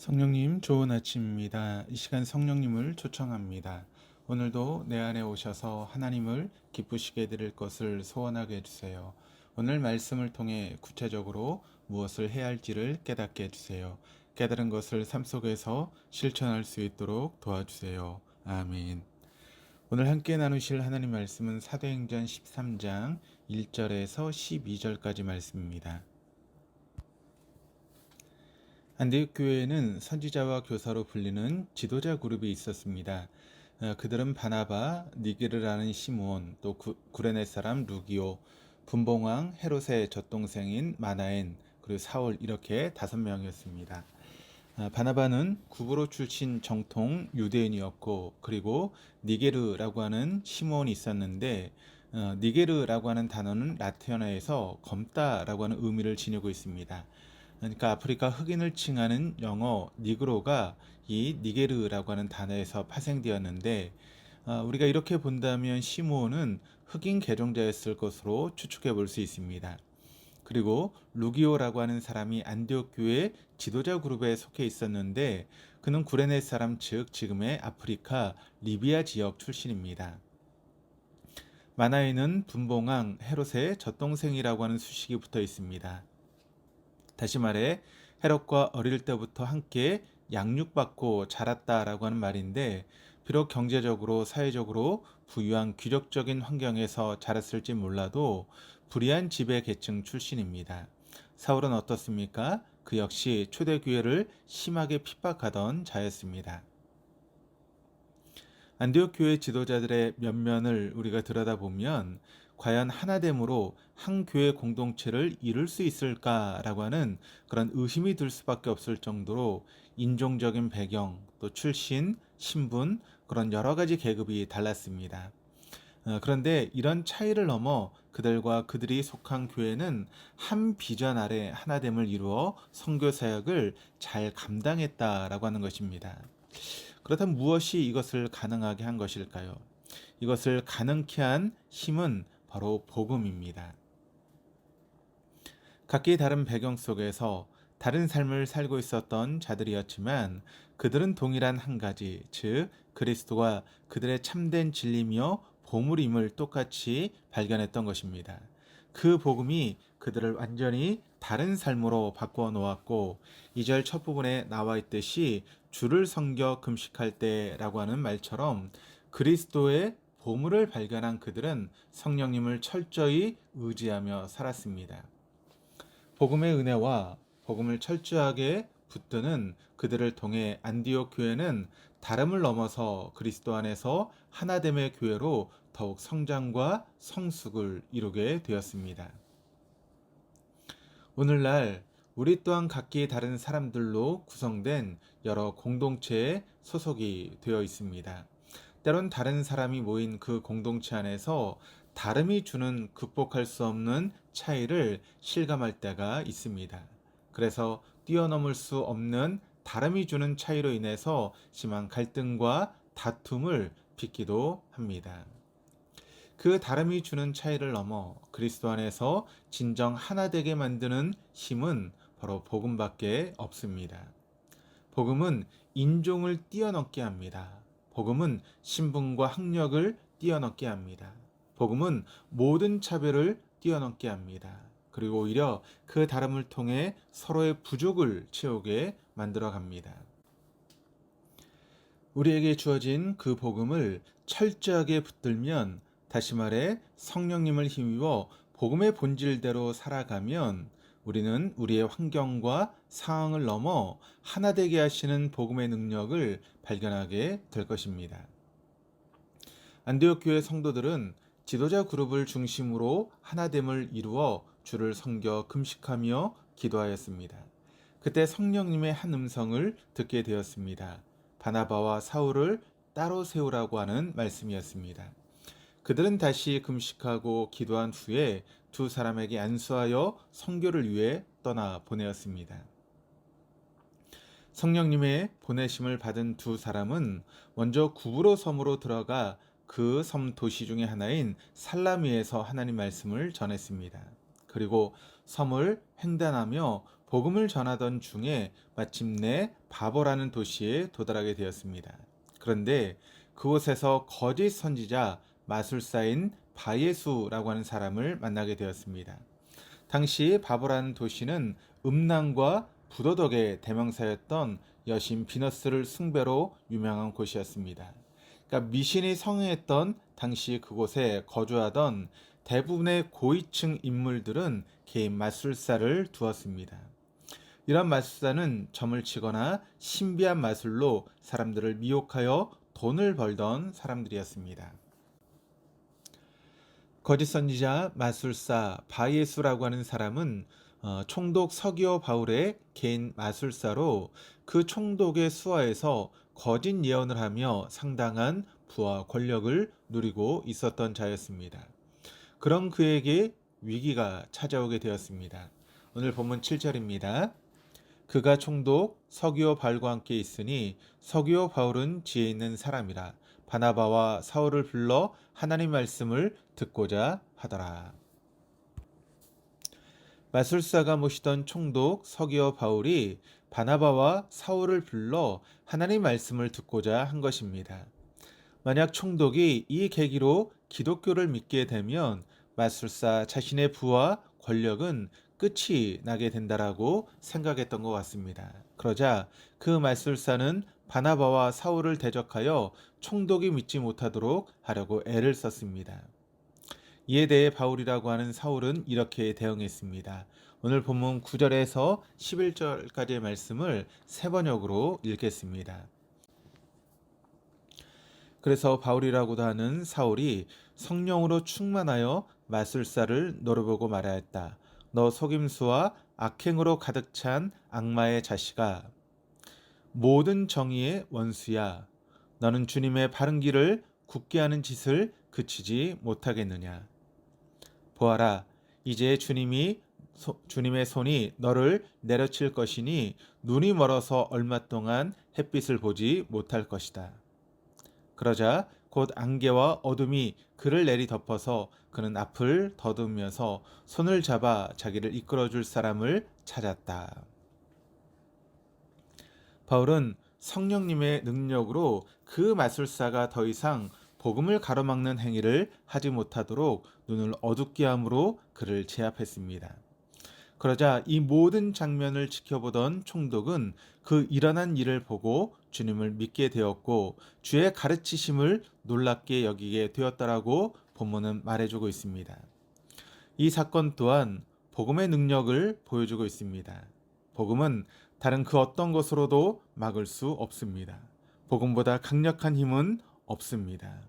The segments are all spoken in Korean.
성령님, 좋은 아침입니다. 이 시간 성령님을 초청합니다. 오늘도 내 안에 오셔서 하나님을 기쁘시게 해드릴 것을 소원하게 해주세요. 오늘 말씀을 통해 구체적으로 무엇을 해야 할지를 깨닫게 해주세요. 깨달은 것을 삶 속에서 실천할 수 있도록 도와주세요. 아멘. 오늘 함께 나누실 하나님 말씀은 사도행전 13장 1절에서 12절까지 말씀입니다. 안디옥 교회에는 선지자와 교사로 불리는 지도자 그룹이 있었습니다. 그들은 바나바, 니게르라는 시므온, 또 구레네 사람 루기오, 분봉왕 헤롯의 젖동생인 마나엔, 그리고 사울, 이렇게 5명이었습니다. 바나바는 구브로 출신 정통 유대인이었고, 그리고 니게르라고 하는 시므온이 있었는데, 니게르라고 하는 단어는 라틴어에서 검다라고 하는 의미를 지니고 있습니다. 그러니까 아프리카 흑인을 칭하는 영어 니그로가 이 니게르라고 하는 단어에서 파생되었는데, 우리가 이렇게 본다면 시므온은 흑인 계종자였을 것으로 추측해 볼 수 있습니다. 그리고 루기오라고 하는 사람이 안디옥 교회 지도자 그룹에 속해 있었는데, 그는 구레네 사람, 즉 지금의 아프리카 리비아 지역 출신입니다. 마나에는 분봉왕 헤롯의 젖동생이라고 하는 수식이 붙어 있습니다. 다시 말해 헤롯과 어릴 때부터 함께 양육받고 자랐다라고 하는 말인데, 비록 경제적으로 사회적으로 부유한 귀족적인 환경에서 자랐을지 몰라도 불의한 지배 계층 출신입니다. 사울은 어떻습니까? 그 역시 초대교회를 심하게 핍박하던 자였습니다. 안디옥 교회 지도자들의 면면을 우리가 들여다보면 과연 하나됨으로 한 교회 공동체를 이룰 수 있을까라고 하는 그런 의심이 들 수밖에 없을 정도로 인종적인 배경, 또 출신, 신분, 그런 여러 가지 계급이 달랐습니다. 그런데 이런 차이를 넘어 그들과 그들이 속한 교회는 한 비전 아래 하나됨을 이루어 선교 사역을 잘 감당했다라고 하는 것입니다. 그렇다면 무엇이 이것을 가능하게 한 것일까요? 이것을 가능케 한 힘은 바로 복음입니다. 각기 다른 배경 속에서 다른 삶을 살고 있었던 자들이었지만 그들은 동일한 한 가지, 즉 그리스도가 그들의 참된 진리며 보물임을 똑같이 발견했던 것입니다. 그 복음이 그들을 완전히 다른 삶으로 바꾸어 놓았고, 2절 첫 부분에 나와 있듯이 주를 섬겨 금식할 때라고 하는 말처럼 그리스도의 보물을 발견한 그들은 성령님을 철저히 의지하며 살았습니다. 복음의 은혜와 복음을 철저하게 붙드는 그들을 통해 안디옥 교회는 다름을 넘어서 그리스도 안에서 하나됨의 교회로 더욱 성장과 성숙을 이루게 되었습니다. 오늘날 우리 또한 각기 다른 사람들로 구성된 여러 공동체에 소속이 되어 있습니다. 때론 다른 사람이 모인 그 공동체 안에서 다름이 주는 극복할 수 없는 차이를 실감할 때가 있습니다. 그래서 뛰어넘을 수 없는 다름이 주는 차이로 인해서 심한 갈등과 다툼을 빚기도 합니다. 그 다름이 주는 차이를 넘어 그리스도 안에서 진정 하나 되게 만드는 힘은 바로 복음밖에 없습니다. 복음은 인종을 뛰어넘게 합니다. 복음은 신분과 학력을 뛰어넘게 합니다. 복음은 모든 차별을 뛰어넘게 합니다. 그리고 오히려 그 다름을 통해 서로의 부족을 채우게 만들어 갑니다. 우리에게 주어진 그 복음을 철저하게 붙들면, 다시 말해 성령님을 힘입어 복음의 본질대로 살아가면 우리는 우리의 환경과 상황을 넘어 하나 되게 하시는 복음의 능력을 발견하게 될 것입니다. 안디옥 교회 성도들은 지도자 그룹을 중심으로 하나됨을 이루어 주를 섬겨 금식하며 기도하였습니다. 그때 성령님의 한 음성을 듣게 되었습니다. 바나바와 사울을 따로 세우라고 하는 말씀이었습니다. 그들은 다시 금식하고 기도한 후에 두 사람에게 안수하여 선교를 위해 떠나 보내었습니다. 성령님의 보내심을 받은 두 사람은 먼저 구브로 섬으로 들어가 그 섬 도시 중의 하나인 살라미에서 하나님 말씀을 전했습니다. 그리고 섬을 횡단하며 복음을 전하던 중에 마침내 바보라는 도시에 도달하게 되었습니다. 그런데 그곳에서 거짓 선지자 마술사인 바예수라고 하는 사람을 만나게 되었습니다. 당시 바보라는 도시는 음란과 부도덕의 대명사였던 여신 비너스를 숭배로 유명한 곳이었습니다. 그러니까 미신이 성행했던 당시 그곳에 거주하던 대부분의 고위층 인물들은 개인 마술사를 두었습니다. 이런 마술사는 점을 치거나 신비한 마술로 사람들을 미혹하여 돈을 벌던 사람들이었습니다. 거짓 선지자 마술사 바예수라고 하는 사람은 총독 서기오 바울의 개인 마술사로 그 총독의 수하에서 거짓 예언을 하며 상당한 부와 권력을 누리고 있었던 자였습니다. 그런 그에게 위기가 찾아오게 되었습니다. 오늘 본문 7절입니다. 그가 총독 서기오 바울과 함께 있으니 서기오 바울은 지혜 있는 사람이라 바나바와 사울을 불러 하나님 말씀을 듣고자 하더라. 마술사가 모시던 총독 서기오 바울이 바나바와 사울을 불러 하나님 말씀을 듣고자 한 것입니다. 만약 총독이 이 계기로 기독교를 믿게 되면 마술사 자신의 부와 권력은 끝이 나게 된다라고 생각했던 것 같습니다. 그러자 그 마술사는 바나바와 사울을 대적하여 총독이 믿지 못하도록 하려고 애를 썼습니다. 이에 대해 바울이라고 하는 사울은 이렇게 대응했습니다. 오늘 본문 9절에서 11절까지의 말씀을 세 번역으로 읽겠습니다. 그래서 바울이라고도 하는 사울이 성령으로 충만하여 마술사를 노려보고 말하였다. 너 속임수와 악행으로 가득 찬 악마의 자식아, 모든 정의의 원수야. 너는 주님의 바른 길을 굳게 하는 짓을 그치지 못하겠느냐. 보아라, 이제 주님의 손이 너를 내려칠 것이니 눈이 멀어서 얼마 동안 햇빛을 보지 못할 것이다. 그러자 곧 안개와 어둠이 그를 내리덮어서 그는 앞을 더듬으면서 손을 잡아 자기를 이끌어줄 사람을 찾았다. 바울은 성령님의 능력으로 그 마술사가 더 이상 복음을 가로막는 행위를 하지 못하도록 눈을 어둡게 함으로 그를 제압했습니다. 그러자 이 모든 장면을 지켜보던 총독은 그 일어난 일을 보고 주님을 믿게 되었고 주의 가르치심을 놀랍게 여기게 되었다라고 본문은 말해주고 있습니다. 이 사건 또한 복음의 능력을 보여주고 있습니다. 복음은 다른 그 어떤 것으로도 막을 수 없습니다. 복음보다 강력한 힘은 없습니다.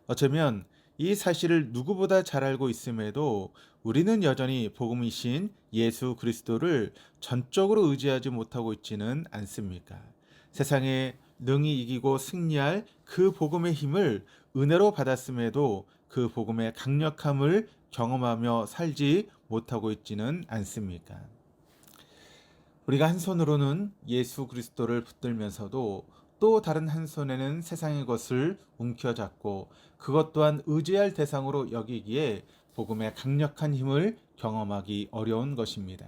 어쩌면 이 사실을 누구보다 잘 알고 있음에도 우리는 여전히 복음이신 예수 그리스도를 전적으로 의지하지 못하고 있지는 않습니까? 세상에 능히 이기고 승리할 그 복음의 힘을 은혜로 받았음에도 그 복음의 강력함을 경험하며 살지 못하고 있지는 않습니까? 우리가 한 손으로는 예수 그리스도를 붙들면서도 또 다른 한 손에는 세상의 것을 움켜잡고 그것 또한 의지할 대상으로 여기기에 복음의 강력한 힘을 경험하기 어려운 것입니다.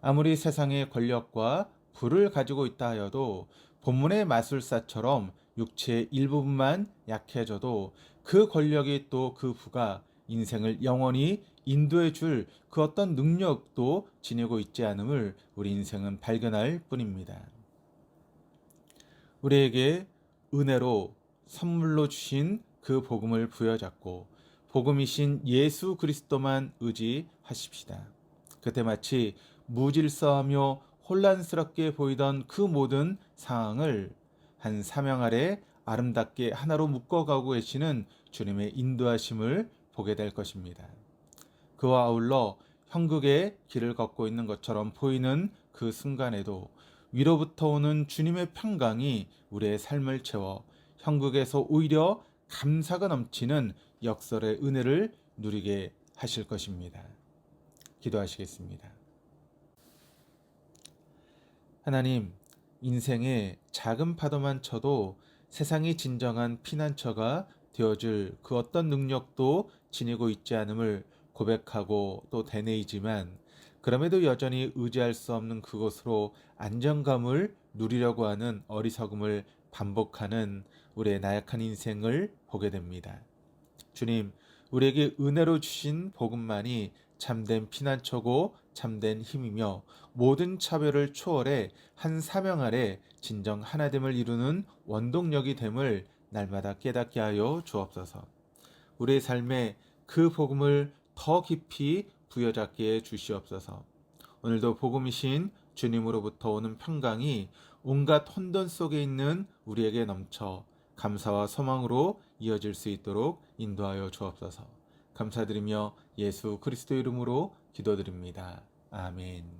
아무리 세상의 권력과 부를 가지고 있다 하여도 본문의 마술사처럼 육체의 일부분만 약해져도 그 권력이 또 그 부가 인생을 영원히 인도해 줄 그 어떤 능력도 지니고 있지 않음을 우리 인생은 발견할 뿐입니다. 우리에게 은혜로 선물로 주신 그 복음을 부여잡고 복음이신 예수 그리스도만 의지하십시다. 그때 마치 무질서하며 혼란스럽게 보이던 그 모든 상황을 한 사명 아래 아름답게 하나로 묶어가고 계시는 주님의 인도하심을 보게 될 것입니다. 그와 아울러 형국의 길을 걷고 있는 것처럼 보이는 그 순간에도 위로부터 오는 주님의 평강이 우리의 삶을 채워 형국에서 오히려 감사가 넘치는 역설의 은혜를 누리게 하실 것입니다. 기도하시겠습니다. 하나님, 인생의 작은 파도만 쳐도 세상이 진정한 피난처가 되어줄 그 어떤 능력도 지니고 있지 않음을 고백하고 또 되뇌이지만 그럼에도 여전히 의지할 수 없는 그곳으로 안정감을 누리려고 하는 어리석음을 반복하는 우리의 나약한 인생을 보게 됩니다. 주님, 우리에게 은혜로 주신 복음만이 참된 피난처고 참된 힘이며 모든 차별을 초월해 한 사명 아래 진정 하나됨을 이루는 원동력이 됨을 날마다 깨닫게 하여 주옵소서. 우리의 삶에 그 복음을 더 깊이 부여잡게 해 주시옵소서. 오늘도 복음이신 주님으로부터 오는 평강이 온갖 혼돈 속에 있는 우리에게 넘쳐 감사와 소망으로 이어질 수 있도록 인도하여 주옵소서. 감사드리며 예수 그리스도 이름으로 기도드립니다. 아멘.